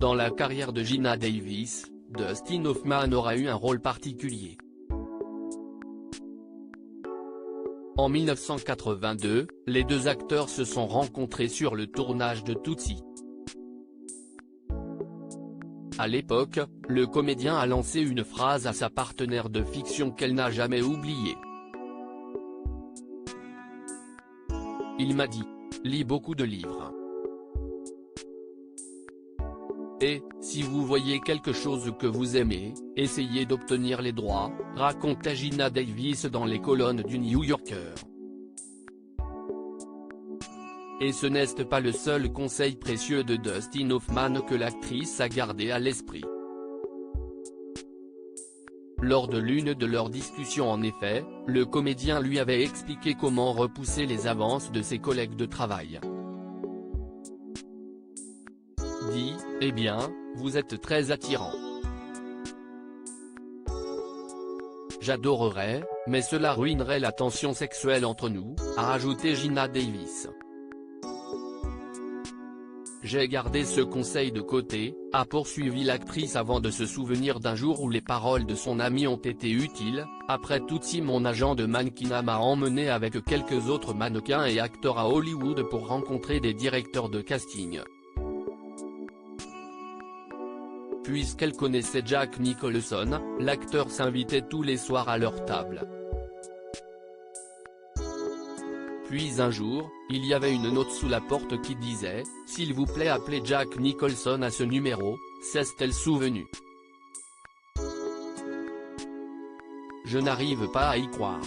Dans la carrière de Geena Davis, Dustin Hoffman aura eu un rôle particulier. En 1982, les deux acteurs se sont rencontrés sur le tournage de Tootsie. À l'époque, le comédien a lancé une phrase à sa partenaire de fiction qu'elle n'a jamais oubliée. Il m'a dit « Lis beaucoup de livres. Et, si vous voyez quelque chose que vous aimez, essayez d'obtenir les droits », racontait Geena Davis dans les colonnes du New Yorker. Et ce n'est pas le seul conseil précieux de Dustin Hoffman que l'actrice a gardé à l'esprit. Lors de l'une de leurs discussions en effet, le comédien lui avait expliqué comment repousser les avances de ses collègues de travail. Dit, « Eh bien, vous êtes très attirant. J'adorerais, mais cela ruinerait la tension sexuelle entre nous », a ajouté Geena Davis. J'ai gardé ce conseil de côté, a poursuivi l'actrice avant de se souvenir d'un jour où les paroles de son ami ont été utiles. Après Tootsie, mon agent de mannequinat m'a emmené avec quelques autres mannequins et acteurs à Hollywood pour rencontrer des directeurs de casting. Puisqu'elle connaissait Jack Nicholson, l'acteur s'invitait tous les soirs à leur table. Puis un jour, il y avait une note sous la porte qui disait « S'il vous plaît appelez Jack Nicholson à ce numéro », s'est-elle souvenue. Je n'arrive pas à y croire.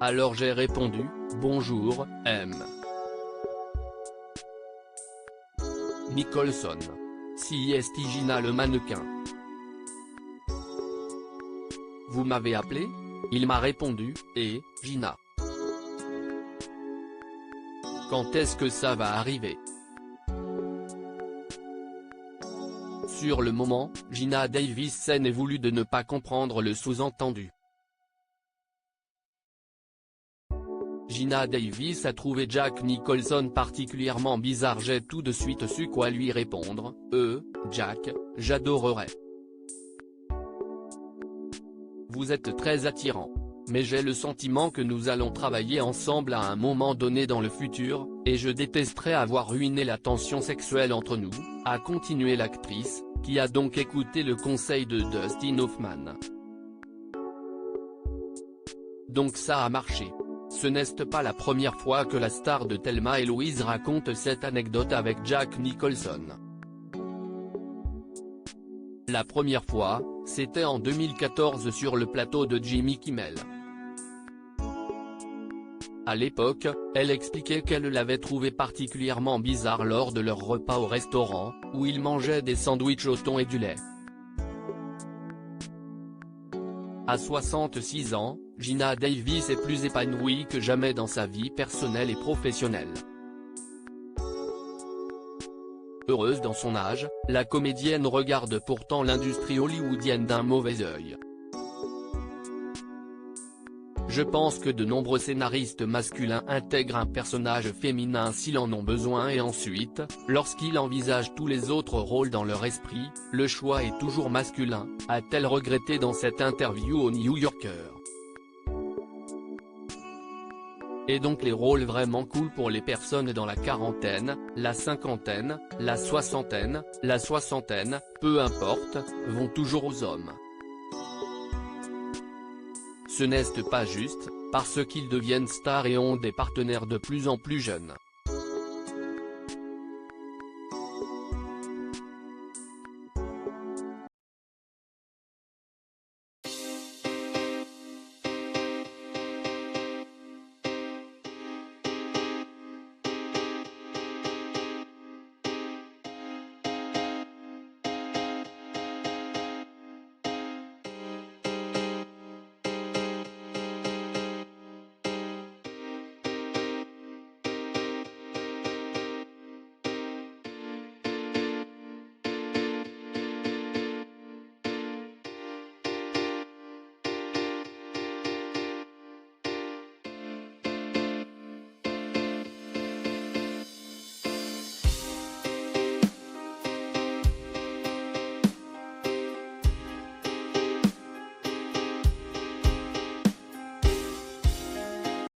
Alors j'ai répondu « Bonjour, M. Nicholson. Si est Geena le mannequin. Vous m'avez appelé ?» Il m'a répondu « Et, Geena. Quand est-ce que ça va arriver ?» Sur le moment, Geena Davis s'en est voulu de ne pas comprendre le sous-entendu. Geena Davis a trouvé Jack Nicholson particulièrement bizarre. J'ai tout de suite su quoi lui répondre. Jack, j'adorerais. Vous êtes très attirant. Mais j'ai le sentiment que nous allons travailler ensemble à un moment donné dans le futur, et je détesterais avoir ruiné la tension sexuelle entre nous, a continué l'actrice, qui a donc écouté le conseil de Dustin Hoffman. Donc ça a marché. Ce n'est pas la première fois que la star de Thelma et Louise raconte cette anecdote avec Jack Nicholson. La première fois, c'était en 2014 sur le plateau de Jimmy Kimmel. À l'époque, elle expliquait qu'elle l'avait trouvé particulièrement bizarre lors de leur repas au restaurant, où ils mangeaient des sandwichs au thon et du lait. À 66 ans, Geena Davis est plus épanouie que jamais dans sa vie personnelle et professionnelle. Heureuse dans son âge, la comédienne regarde pourtant l'industrie hollywoodienne d'un mauvais œil. Je pense que de nombreux scénaristes masculins intègrent un personnage féminin s'ils en ont besoin et ensuite, lorsqu'ils envisagent tous les autres rôles dans leur esprit, le choix est toujours masculin, a-t-elle regretté dans cette interview au New Yorker. Et donc les rôles vraiment cool pour les personnes dans la quarantaine, la cinquantaine, la soixantaine, la soixantaine, peu importe, vont toujours aux hommes. Ce n'est pas juste, parce qu'ils deviennent stars et ont des partenaires de plus en plus jeunes.